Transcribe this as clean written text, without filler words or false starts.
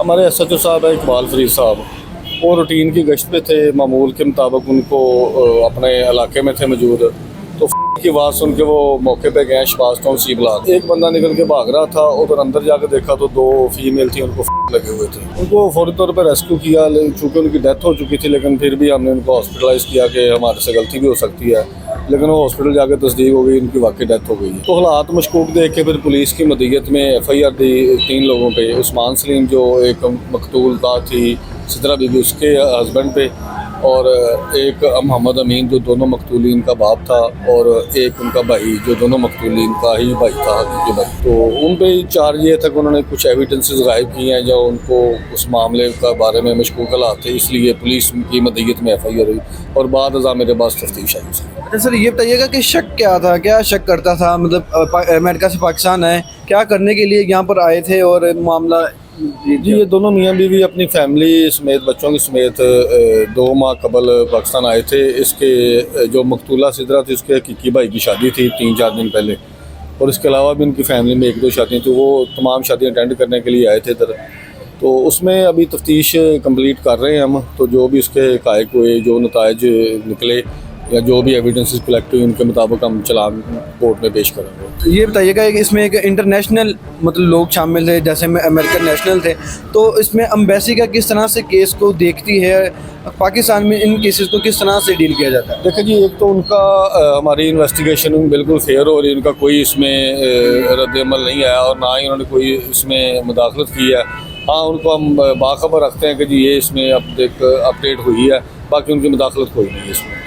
हमारे एसएचओ साहब है इकबाल फरीद साहब, वो रूटीन की गश्त पे थे। मामूल के मुताबिक उनको अपने इलाके में थे मौजूद, तो की आवाज़ सुन के वो मौके पे गए शहबाज टाउन सी ब्लॉक। एक बंदा निकल के भाग रहा था, उधर अंदर जाकर देखा तो दो फीमेल थी, उनको लगे हुए थे। उनको फौरी तौर पर रेस्क्यू किया, चूँकि उनकी डेथ हो चुकी थी, लेकिन फिर भी हमने उनको हॉस्पिटलाइज़ किया कि हमारे से गलती भी हो सकती है, लेकिन वो हॉस्पिटल जाकर तस्दीक हो गई, उनकी वाकई डेथ हो गई। तो हालात मशकूक देख के फिर पुलिस की मदीयत में FIR दी 3 लोगों पे। उस्मान सलीम जो एक मकतूल का थी, सिद्रा बीबी उसके हस्बैंड पे, और एक मोहम्मद अमीन जो दोनों मकतूलीन का बाप था, और एक उनका भाई जो दोनों मकतूलीन का ही भाई था, हकीकी भाई। तो उन पे चार्ज ये था कि उन्होंने कुछ एविडेंसेस गायब किए हैं जो उनको उस मामले का बारे में मशकूक हालात थे, इसलिए पुलिस की मदीयत में FIR हुई और बाद अज़ा मेरे पास तफ्तीश आई। अच्छा सर, ये बताइएगा कि शक क्या था, क्या शक करता था? मतलब अमेरिका से पाकिस्तान आए, क्या करने के लिए यहाँ पर आए थे और मामला? जी, ये दोनों मियाँ बीवी अपनी फैमिली समेत, बच्चों की समेत 2 माह कबल पाकिस्तान आए थे। इसके जो मकतूला सिदरा थी, उसके हकीकी भाई की शादी थी 3-4 दिन पहले, और इसके अलावा भी उनकी फैमिली में 1-2 शादियाँ थी। वो तमाम शादियाँ अटेंड करने के लिए आए थे इधर। तो उसमें अभी तफ्तीश कंप्लीट कर रहे हैं हम। तो जो भी उसके हक़ाइक़ हुए, जो नताइज निकले या जो भी एविडेंसेस कलेक्ट हुई, उनके मुताबिक हम चलान कोर्ट में पेश करेंगे। ये बताइएगा कि इसमें एक इंटरनेशनल मतलब लोग शामिल थे, जैसे में अमेरिकन नेशनल थे, तो इसमें एम्बेसी का किस तरह से केस को देखती है? पाकिस्तान में इन केसेस को किस तरह से डील किया जाता है? देखिए जी, एक तो उनका हमारी इन्वेस्टिगेशन बिल्कुल फेयर हो रही है, उनका कोई इसमें रद्द-ए-अमल नहीं आया और ना ही उन्होंने कोई इसमें मुदाखलत की है। हाँ, उनको हम बाखबर रखते हैं कि जी ये इसमें अब एक अपडेट हुई है, बाकी उनकी मुदाखलत कोई नहीं है इसमें।